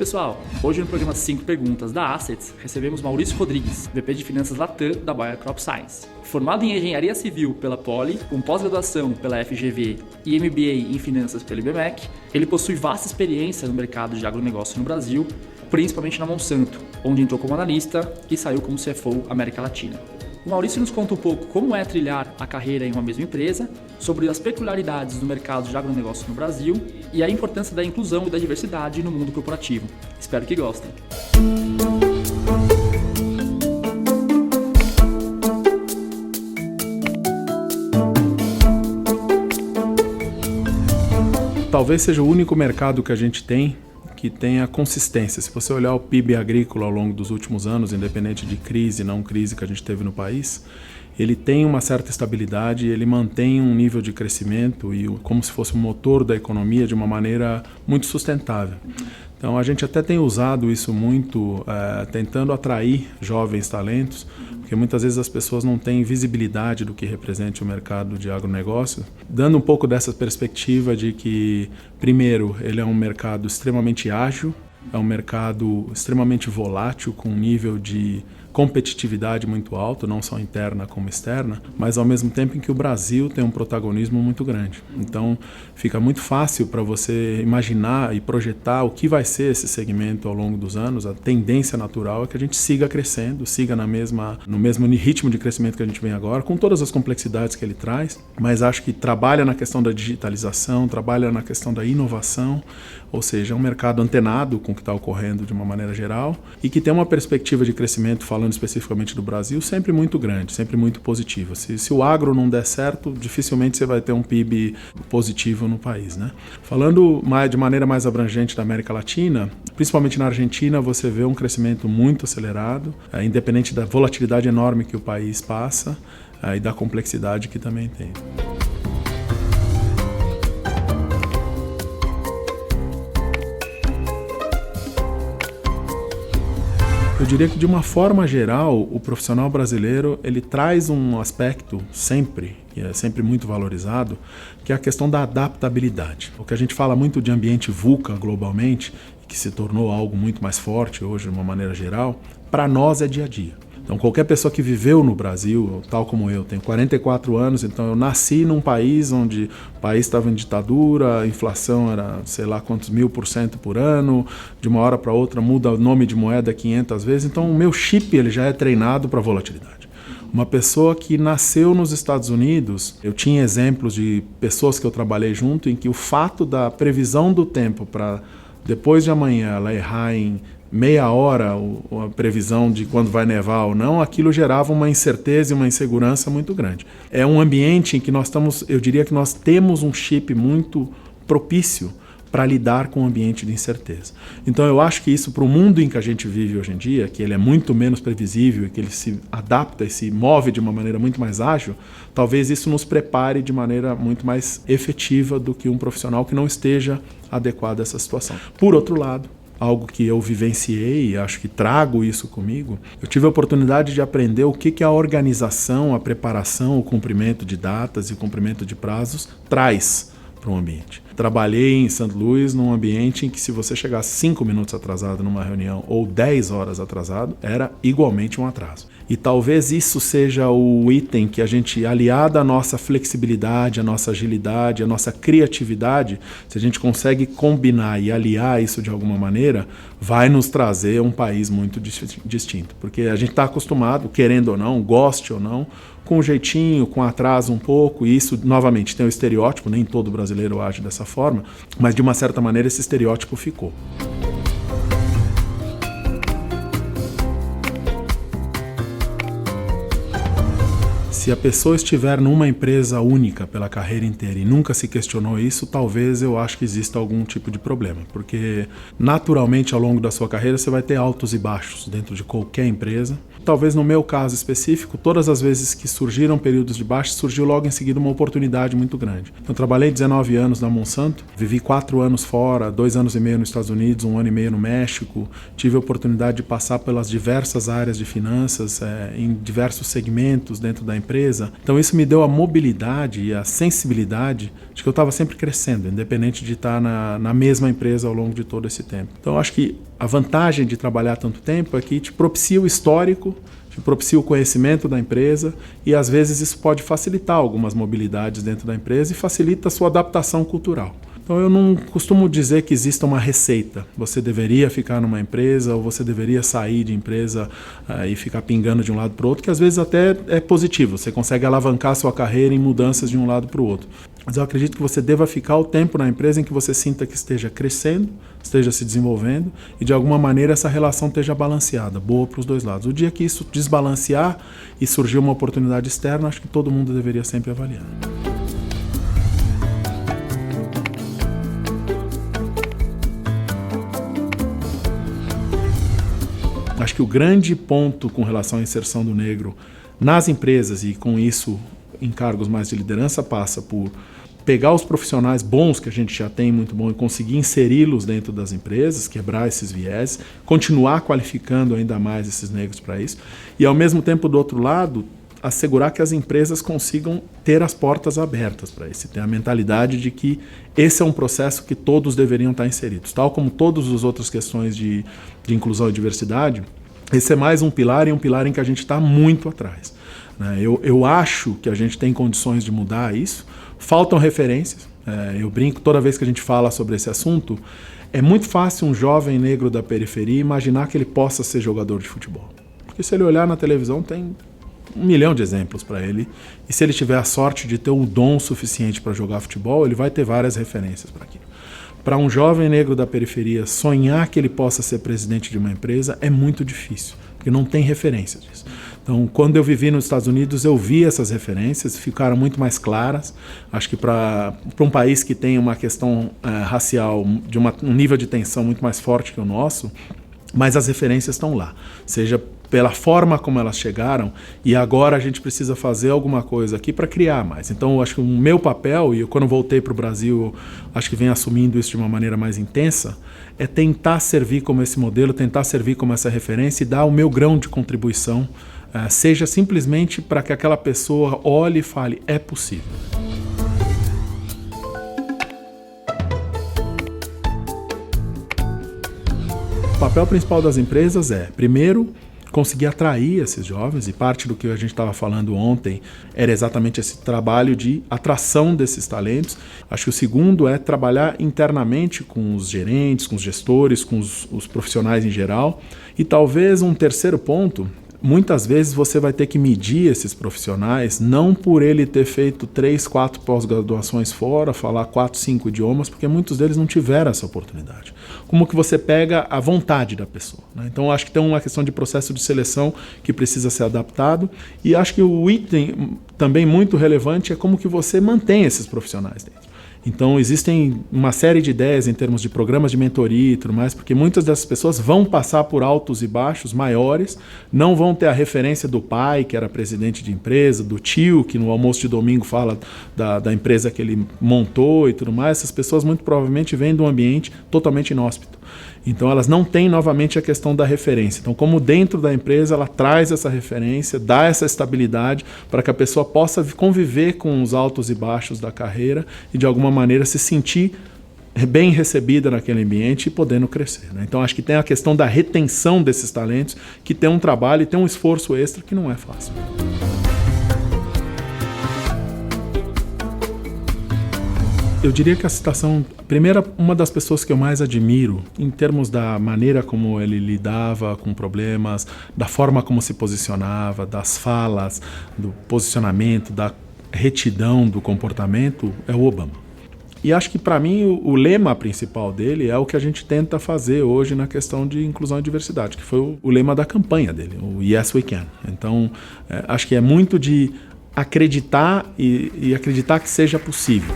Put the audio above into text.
Oi pessoal, hoje no programa 5 Perguntas da Assets, recebemos Maurício Rodrigues, VP de Finanças Latam da Bayer Crop Science. Formado em Engenharia Civil pela Poli, com pós-graduação pela FGV e MBA em Finanças pelo IBMEC, ele possui vasta experiência no mercado de agronegócio no Brasil, principalmente na Monsanto, onde entrou como analista e saiu como CFO América Latina. O Maurício nos conta um pouco como é trilhar a carreira em uma mesma empresa, sobre as peculiaridades do mercado de agronegócio no Brasil e a importância da inclusão e da diversidade no mundo corporativo. Espero que gostem. Talvez seja o único mercado que a gente tem que tenha consistência. Se você olhar o PIB agrícola ao longo dos últimos anos, independente de crise, não crise que a gente teve no país, ele tem uma certa estabilidade, ele mantém um nível de crescimento e como se fosse um motor da economia de uma maneira muito sustentável. Então a gente até tem usado isso muito, tentando atrair jovens talentos, porque muitas vezes as pessoas não têm visibilidade do que representa o mercado de agronegócio, dando um pouco dessa perspectiva de que, primeiro, ele é um mercado extremamente ágil, é um mercado extremamente volátil, com um nível de competitividade muito alto, não só interna como externa, mas ao mesmo tempo em que o Brasil tem um protagonismo muito grande. Então fica muito fácil para você imaginar e projetar o que vai ser esse segmento ao longo dos anos. A tendência natural é que a gente siga crescendo, siga no mesmo ritmo de crescimento que a gente vem agora, com todas as complexidades que ele traz, mas acho que trabalha na questão da digitalização, trabalha na questão da inovação, ou seja, é um mercado antenado com o que está ocorrendo de uma maneira geral e que tem uma perspectiva de crescimento, falando especificamente do Brasil, sempre muito grande, sempre muito positiva. Se o agro não der certo, dificilmente você vai ter um PIB positivo no país, né? Falando de maneira mais abrangente da América Latina, principalmente na Argentina, você vê um crescimento muito acelerado, independente da volatilidade enorme que o país passa e da complexidade que também tem. Eu diria que, de uma forma geral, o profissional brasileiro ele traz um aspecto sempre, que é sempre muito valorizado, que é a questão da adaptabilidade. O que a gente fala muito de ambiente VUCA globalmente, que se tornou algo muito mais forte hoje, de uma maneira geral, para nós é dia a dia. Então, qualquer pessoa que viveu no Brasil, tal como eu, tenho 44 anos, então eu nasci num país onde o país estava em ditadura, a inflação era sei lá quantos 1000% por ano, de uma hora para outra muda o nome de moeda 500 vezes, então o meu chip ele já é treinado para volatilidade. Uma pessoa que nasceu nos Estados Unidos, eu tinha exemplos de pessoas que eu trabalhei junto em que o fato da previsão do tempo para depois de amanhã ela errar em meia hora a previsão de quando vai nevar ou não, aquilo gerava uma incerteza e uma insegurança muito grande. É um ambiente em que eu diria que nós temos um chip muito propício para lidar com um ambiente de incerteza. Então eu acho que isso, para o mundo em que a gente vive hoje em dia, que ele é muito menos previsível e que ele se adapta e se move de uma maneira muito mais ágil, talvez isso nos prepare de maneira muito mais efetiva do que um profissional que não esteja adequado a essa situação. Por outro lado, algo que eu vivenciei e acho que trago isso comigo, eu tive a oportunidade de aprender o que a organização, a preparação, o cumprimento de datas e o cumprimento de prazos traz para um ambiente. Trabalhei em St. Louis num ambiente em que se você chegasse 5 minutos atrasado numa reunião ou 10 horas atrasado, era igualmente um atraso. E talvez isso seja o item que a gente, aliado à nossa flexibilidade, à nossa agilidade, à nossa criatividade, se a gente consegue combinar e aliar isso de alguma maneira, vai nos trazer um país muito distinto. Porque a gente está acostumado, querendo ou não, goste ou não, com um jeitinho, com atraso um pouco, e isso, novamente, tem o estereótipo, nem todo brasileiro age dessa forma, mas de uma certa maneira esse estereótipo ficou. Se a pessoa estiver numa empresa única pela carreira inteira e nunca se questionou isso, talvez eu acho que exista algum tipo de problema, porque naturalmente ao longo da sua carreira você vai ter altos e baixos dentro de qualquer empresa. Talvez no meu caso específico, todas as vezes que surgiram períodos de baixa, surgiu logo em seguida uma oportunidade muito grande. Eu trabalhei 19 anos na Monsanto, vivi 4 anos fora, 2 anos e meio nos Estados Unidos, 1 ano e meio no México, tive a oportunidade de passar pelas diversas áreas de finanças, em diversos segmentos dentro da empresa, empresa. Então isso me deu a mobilidade e a sensibilidade de que eu estava sempre crescendo, independente de estar na mesma empresa ao longo de todo esse tempo. Então eu acho que a vantagem de trabalhar tanto tempo é que te propicia o histórico, te propicia o conhecimento da empresa e às vezes isso pode facilitar algumas mobilidades dentro da empresa e facilita a sua adaptação cultural. Então eu não costumo dizer que exista uma receita. Você deveria ficar numa empresa ou você deveria sair de empresa e ficar pingando de um lado para o outro, que às vezes até é positivo. Você consegue alavancar a sua carreira em mudanças de um lado para o outro. Mas eu acredito que você deva ficar o tempo na empresa em que você sinta que esteja crescendo, esteja se desenvolvendo e de alguma maneira essa relação esteja balanceada, boa para os dois lados. O dia que isso desbalancear e surgir uma oportunidade externa, acho que todo mundo deveria sempre avaliar. Acho que o grande ponto com relação à inserção do negro nas empresas e com isso em cargos mais de liderança passa por pegar os profissionais bons que a gente já tem muito bom e conseguir inseri-los dentro das empresas, quebrar esses viés, continuar qualificando ainda mais esses negros para isso e ao mesmo tempo do outro lado assegurar que as empresas consigam ter as portas abertas para isso, ter a mentalidade de que esse é um processo que todos deveriam estar inseridos. Tal como todas as outras questões de inclusão e diversidade, esse é mais um pilar e um pilar em que a gente está muito atrás. Eu acho que a gente tem condições de mudar isso, faltam referências, eu brinco toda vez que a gente fala sobre esse assunto, é muito fácil um jovem negro da periferia imaginar que ele possa ser jogador de futebol. Porque se ele olhar na televisão tem 1 milhão de exemplos para ele, e se ele tiver a sorte de ter um dom suficiente para jogar futebol, ele vai ter várias referências para aquilo. Para um jovem negro da periferia sonhar que ele possa ser presidente de uma empresa é muito difícil, porque não tem referência disso. Então, quando eu vivi nos Estados Unidos, eu vi essas referências, ficaram muito mais claras. Acho que para um país que tem uma questão racial, de um nível de tensão muito mais forte que o nosso, mas as referências estão lá, seja pela forma como elas chegaram, e agora a gente precisa fazer alguma coisa aqui para criar mais. Então, eu acho que o meu papel, e eu, quando voltei para o Brasil, acho que venho assumindo isso de uma maneira mais intensa, é tentar servir como esse modelo, tentar servir como essa referência e dar o meu grão de contribuição, seja simplesmente para que aquela pessoa olhe e fale, é possível. O papel principal das empresas é, primeiro, conseguir atrair esses jovens, e parte do que a gente estava falando ontem era exatamente esse trabalho de atração desses talentos. Acho que o segundo é trabalhar internamente com os gerentes, com os gestores, com os profissionais em geral. E talvez um terceiro ponto, muitas vezes você vai ter que medir esses profissionais não por ele ter feito 3, 4 pós-graduações fora, falar 4, 5 idiomas, porque muitos deles não tiveram essa oportunidade. Como que você pega a vontade da pessoa, né? Então acho que tem uma questão de processo de seleção que precisa ser adaptado, e acho que o item também muito relevante é como que você mantém esses profissionais dentro. Então existem uma série de ideias em termos de programas de mentoria e tudo mais, porque muitas dessas pessoas vão passar por altos e baixos maiores, não vão ter a referência do pai, que era presidente de empresa, do tio, que no almoço de domingo fala da empresa que ele montou e tudo mais. Essas pessoas muito provavelmente vêm de um ambiente totalmente inóspito. Então elas não têm novamente a questão da referência. Então, como dentro da empresa ela traz essa referência, dá essa estabilidade para que a pessoa possa conviver com os altos e baixos da carreira e de alguma maneira se sentir bem recebida naquele ambiente e podendo crescer, né? Então acho que tem a questão da retenção desses talentos, que tem um trabalho e tem um esforço extra que não é fácil. Eu diria que a citação, primeira, uma das pessoas que eu mais admiro, em termos da maneira como ele lidava com problemas, da forma como se posicionava, das falas, do posicionamento, da retidão do comportamento, é o Obama. E acho que, para mim, o lema principal dele é o que a gente tenta fazer hoje na questão de inclusão e diversidade, que foi o lema da campanha dele, o Yes We Can. Então, acho que é muito de acreditar e acreditar que seja possível.